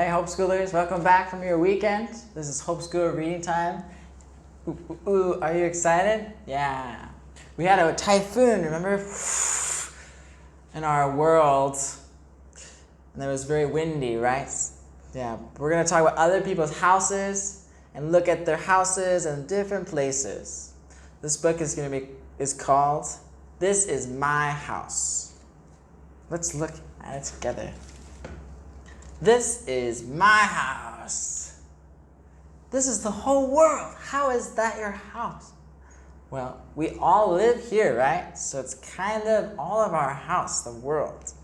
Hey Hopeschoolers, welcome back from your weekend. This is Hopeschool reading time. Ooh, are you excited? Yeah. We had a typhoon, remember? In our world. And it was very windy, right? Yeah. We're going to talk about other people's houses and look at their houses in different places. This book is called This Is My House. Let's look at it together. This is my house. This is the whole world. How is that your house? Well, we all live here, right? So it's kind of all of our house, the world.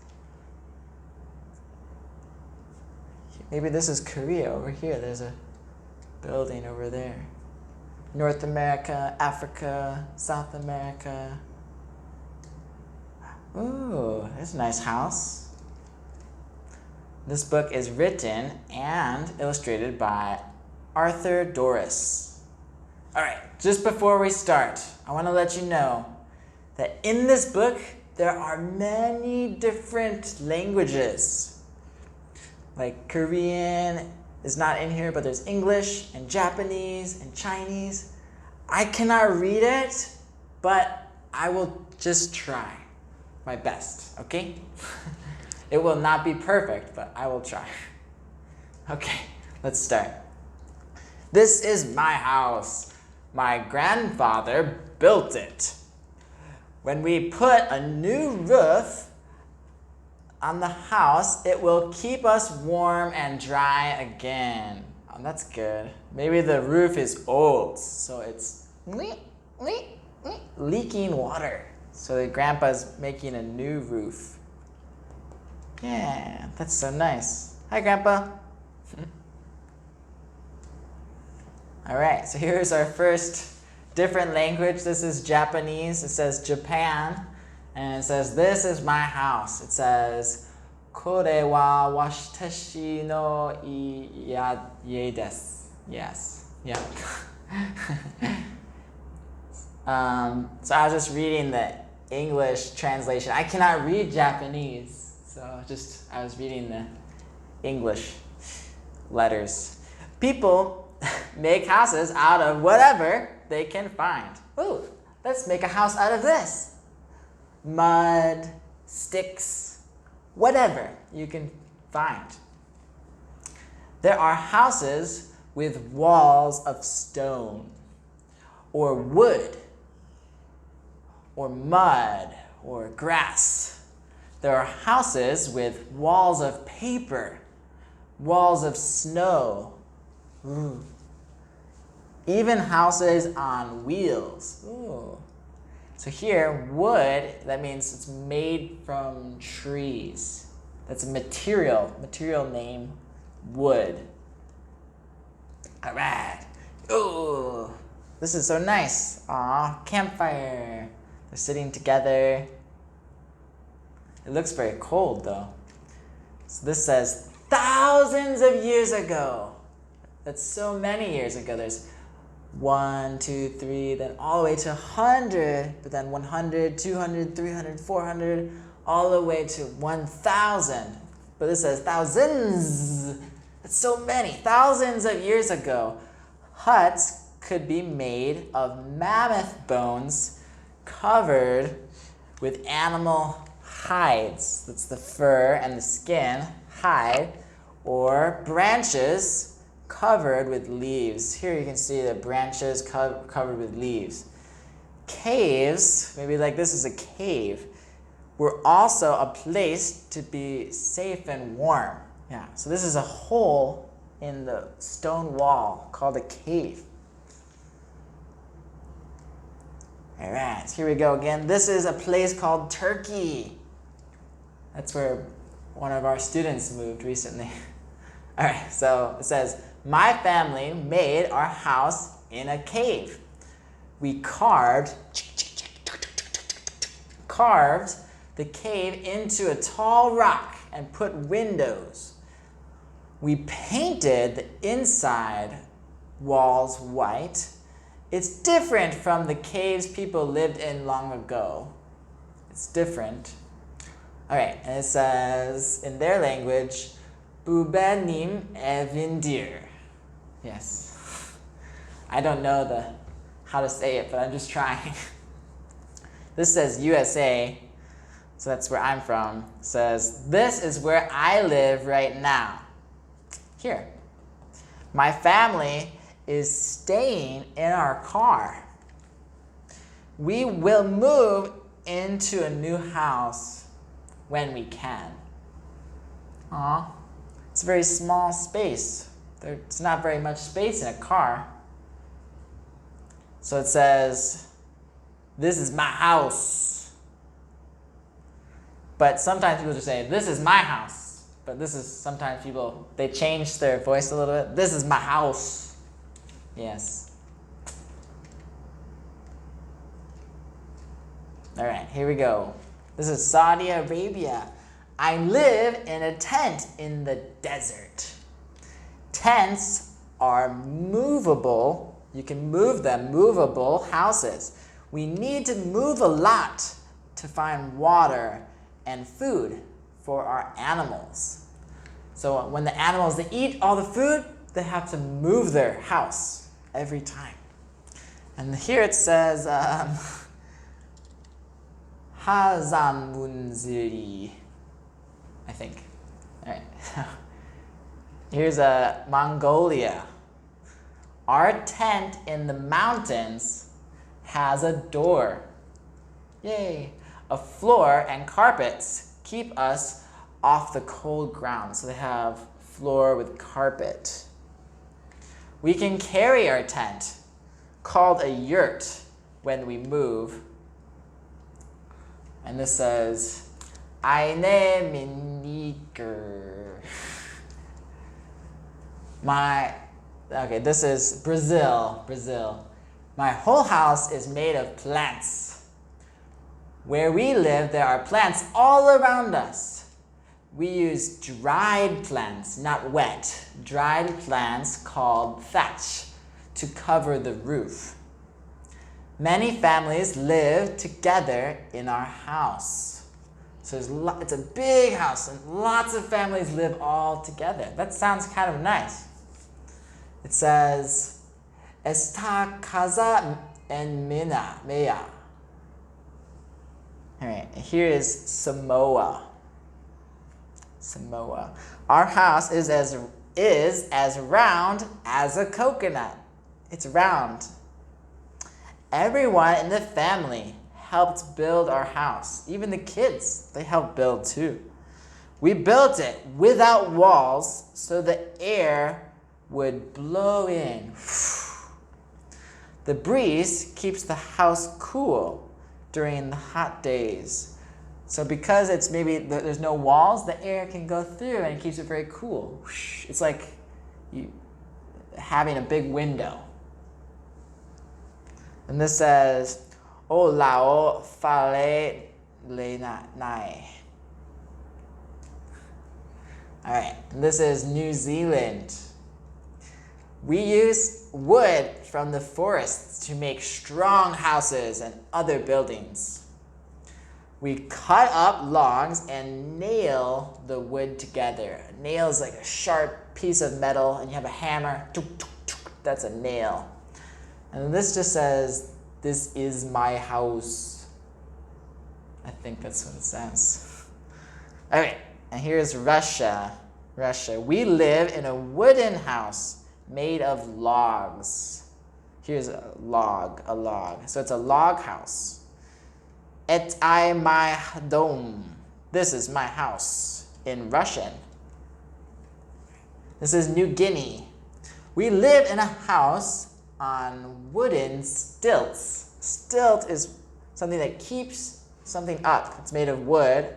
Maybe this is Korea over here. There's a building over there. North America, Africa, South America. Ooh, there's a nice house. This book is written and illustrated by Arthur Doris. All right, just before we start, I want to let you know that in this book, there are many different languages. Like Korean is not in here, but there's English and Japanese and Chinese. I cannot read it, but I will just try my best, okay? It will not be perfect, but I will try. Okay, let's start. This is my house. My grandfather built it. When we put a new roof on the house, it will keep us warm and dry again. Oh, that's good. Maybe the roof is old, so it's leaking water. So the grandpa's making a new roof. Yeah, that's so nice. Hi, Grandpa. All right, so here's our first different language. This is Japanese. It says Japan, and it says, this is my house. It says, これは私の家です. Yes, yeah. So I was just reading the English translation. I cannot read Japanese. So I was reading the English letters. People make houses out of whatever they can find. Ooh, let's make a house out of this. Mud, sticks, whatever you can find. There are houses with walls of stone, or wood, or mud, or grass. There are houses with walls of paper, walls of snow. Ooh. Even houses on wheels. Ooh. So here, wood, that means it's made from trees. That's a material name, wood. All right. Ooh, this is so nice. Aw, campfire. They're sitting together. It looks very cold though. So this says thousands of years ago. That's so many years ago. There's 1, 2, 3, then all the way to 100, but then 100, 200, 300, 400, all the way to 1,000. But this says thousands. That's so many. Thousands of years ago, huts could be made of mammoth bones covered with animal hides. That's the fur and the skin, hide, or branches covered with leaves. Here you can see the branches covered with leaves. Caves, maybe like this is a cave, were also a place to be safe and warm. Yeah, so this is a hole in the stone wall called a cave. All right, so here we go again. This is a place called Turkey. That's where one of our students moved recently. All right, so it says, my family made our house in a cave. We carved the cave into a tall rock and put windows. We painted the inside walls white. It's different from the caves people lived in long ago. It's different. All right, and it says in their language, 부배님 에빈디르. Yes. I don't know how to say it, but I'm just trying. This says USA, so that's where I'm from. It says, this is where I live right now. Here. My family is staying in our car. We will move into a new house when we can. Aw, it's a very small space. There's not very much space in a car. So it says, this is my house. But sometimes people just say, this is my house. But this is sometimes people, they change their voice a little bit. This is my house. Yes. All right, here we go. This is Saudi Arabia. I live in a tent in the desert. Tents are movable. You can move them, movable houses. We need to move a lot to find water and food for our animals. So when the animals, they eat all the food, they have to move their house every time. And here it says, 하산문들이, I think. All right. Here's Mongolia. Our tent in the mountains has a door. Yay. A floor and carpets keep us off the cold ground. So they have floor with carpet. We can carry our tent, called a yurt, when we move. And this says, Eine Miniker. Okay, this is Brazil. My whole house is made of plants. Where we live, there are plants all around us. We use dried plants, not wet, dried plants called thatch to cover the roof. Many families live together in our house. So it's a big house and lots of families live all together. That sounds kind of nice. It says, Esta casa en mea. All right, here is Samoa. Our house is as round as a coconut. It's round. Everyone in the family helped build our house. Even the kids, they helped build too. We built it without walls so the air would blow in. The breeze keeps the house cool during the hot days. So because it's maybe there's no walls, the air can go through and it keeps it very cool. It's like having a big window. And this says, O lao fale le nai. All right, and this is New Zealand. We use wood from the forests to make strong houses and other buildings. We cut up logs and nail the wood together. A nail is like a sharp piece of metal, and you have a hammer. That's a nail. And this just says, this is my house. I think that's what it says. All right, and here's Russia. We live in a wooden house made of logs. Here's a log. So it's a log house. Et I my dom. This is my house in Russian. This is New Guinea. We live in a house on wooden stilts. Stilt is something that keeps something up. It's made of wood.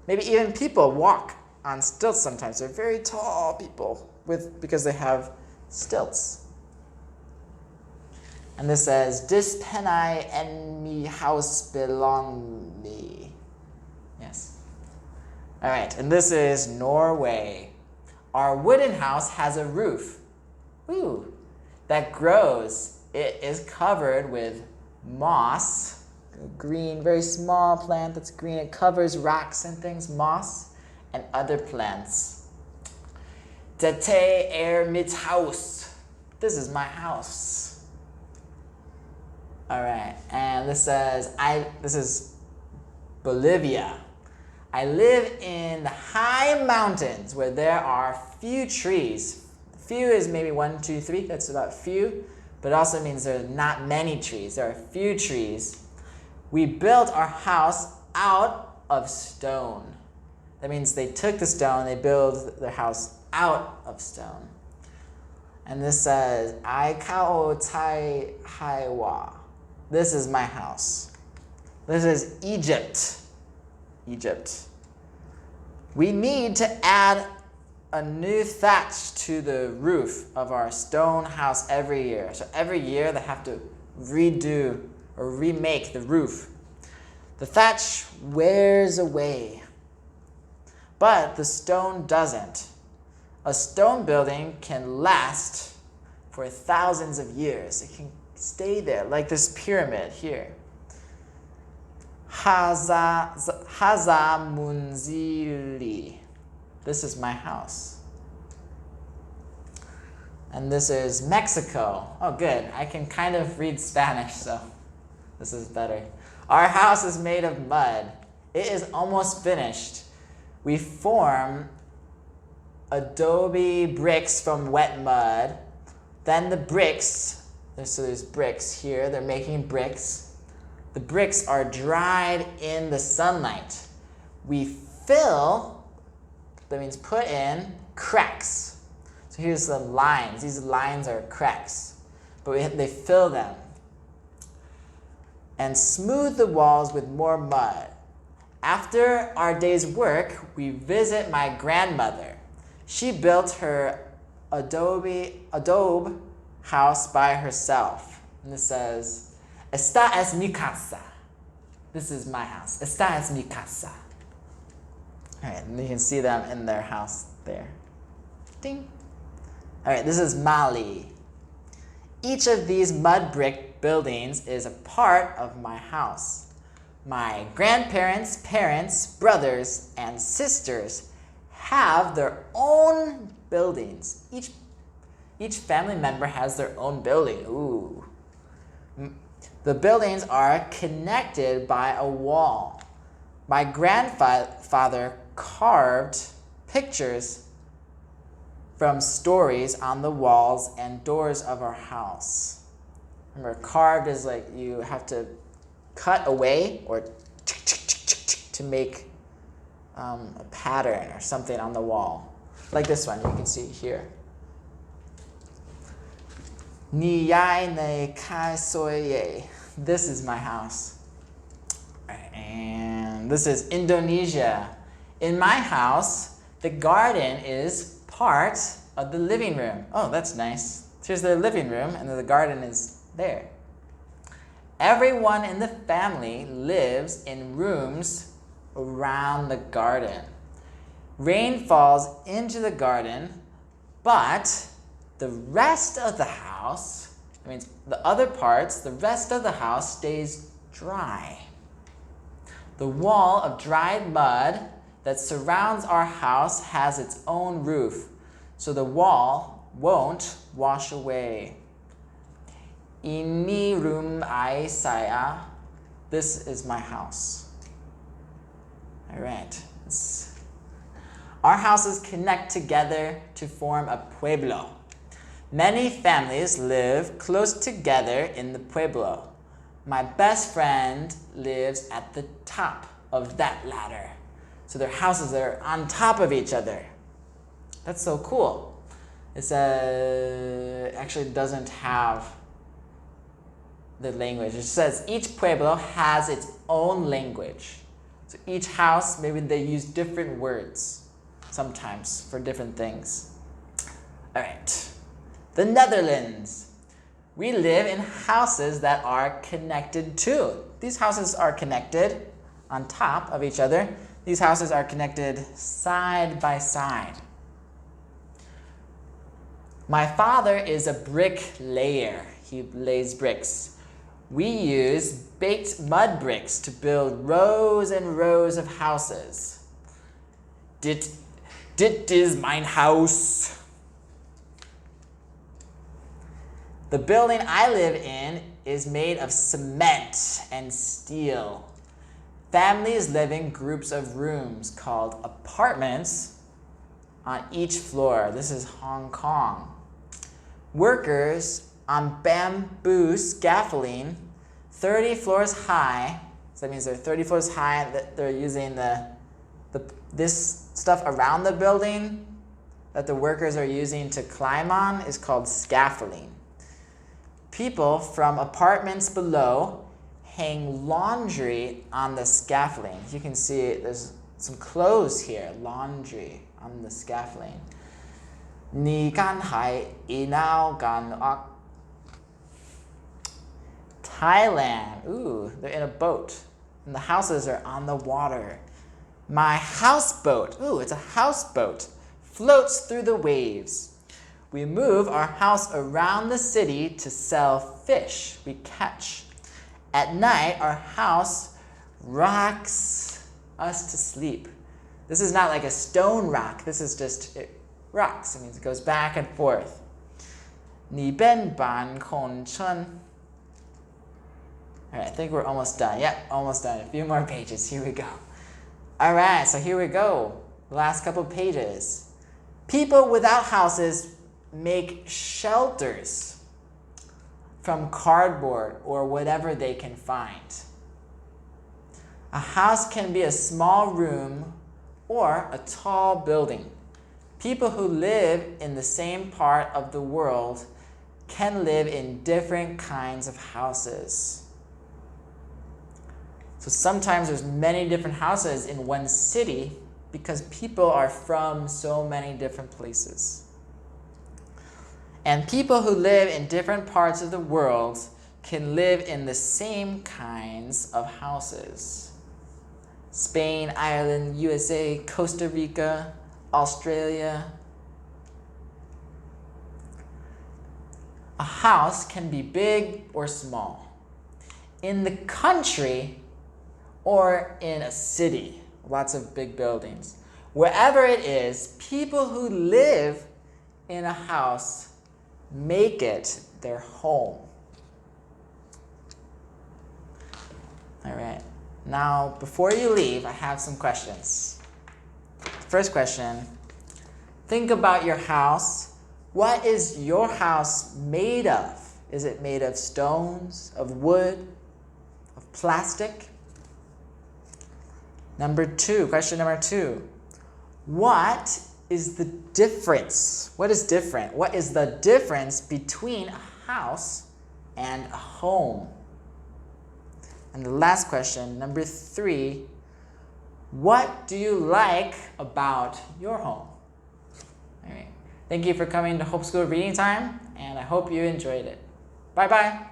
Maybe even people walk on stilts sometimes. They're very tall people because they have stilts. And this says, Dis penai en mi house belong me. Yes. All right, and this is Norway. Our wooden house has a roof. Ooh, that grows. It is covered with moss, a green, very small plant that's green. It covers rocks and things, moss, and other plants. Dit mit Haus. This is my house. All right, and this says, this is Bolivia. I live in the high mountains where there are few trees. Few is maybe 1, 2, 3. That's about few, but it also means there are not many trees. There are few trees. We built our house out of stone. That means they took the stone, they built their house out of stone. And this says, I kao tai haiwa. This is my house. This is Egypt. Egypt. We need to add a new thatch to the roof of our stone house every year. So every year they have to redo or remake the roof. The thatch wears away, but the stone doesn't. A stone building can last for thousands of years. It can stay there, like this pyramid here. Hazamunzili. This is my house. And this is Mexico. Oh, good. I can kind of read Spanish, so this is better. Our house is made of mud. It is almost finished. We form adobe bricks from wet mud. Then the bricks, so there's bricks here. They're making bricks. The bricks are dried in the sunlight. We fill, that means put in, cracks. So here's the lines. These lines are cracks, but they fill them. And smooth the walls with more mud. After our day's work, we visit my grandmother. She built her adobe house by herself. And this says, Esta es mi casa. This is my house. Esta es mi casa. All right, and you can see them in their house there. Ding. All right, this is Mali. Each of these mud brick buildings is a part of my house. My grandparents, parents, brothers, and sisters have their own buildings. Each family member has their own building. Ooh. The buildings are connected by a wall. My grandfather carved pictures from stories on the walls and doors of our house. Remember, carved is like you have to cut away or to make a pattern or something on the wall. Like this one, you can see here. This is my house. And this is Indonesia. In my house, the garden is part of the living room. Oh, that's nice. Here's the living room, and the garden is there. Everyone in the family lives in rooms around the garden. Rain falls into the garden, but the rest of the house, that means the other parts, the rest of the house stays dry. The wall of dried mud that surrounds our house has its own roof, so the wall won't wash away. Ini room ay saya. This is my house. All right. Our houses connect together to form a pueblo. Many families live close together in the pueblo. My best friend lives at the top of that ladder. So their houses are on top of each other. That's so cool. It actually doesn't have the language. It says each pueblo has its own language. So each house, maybe they use different words sometimes for different things. All right. The Netherlands. We live in houses that are connected too. These houses are connected on top of each other. These houses are connected side by side. My father is a bricklayer. He lays bricks. We use baked mud bricks to build rows and rows of houses. Dit is mein Haus. The building I live in is made of cement and steel. Families live in groups of rooms called apartments on each floor. This is Hong Kong. Workers on bamboo scaffolding 30 floors high. So that means they're 30 floors high. That they're using this stuff around the building that the workers are using to climb on is called scaffolding. People from apartments below hang laundry on the scaffolding. You can see there's some clothes here, laundry on the scaffolding. 你敢係inaw gan ok. Thailand. Ooh, they're in a boat. And the houses are on the water. My houseboat. Ooh, it's a houseboat. Floats through the waves. We move our house around the city to sell fish we catch. At night, our house rocks us to sleep. This is not like a stone rock. This is just, it rocks. It means it goes back and forth. 你เป็นบ้านคนฉัน. All right, I think we're almost done. Yep, almost done. A few more pages. Here we go. All right, so here we go. Last couple pages. People without houses make shelters from cardboard or whatever they can find. A house can be a small room or a tall building. People who live in the same part of the world can live in different kinds of houses. So sometimes there's many different houses in one city because people are from so many different places. And people who live in different parts of the world can live in the same kinds of houses. Spain, Ireland, USA, Costa Rica, Australia. A house can be big or small. In the country or in a city, lots of big buildings. Wherever it is, people who live in a house make it their home. All right. Now, before you leave, I have some questions. First question, think about your house. What is your house made of? Is it made of stones, of wood, of plastic? Question number two, what is the difference? What is different? What is the difference between a house and a home? And the last question, number three, what do you like about your home? All right. Thank you for coming to 홉스쿨 Reading Time, and I hope you enjoyed it. Bye-bye.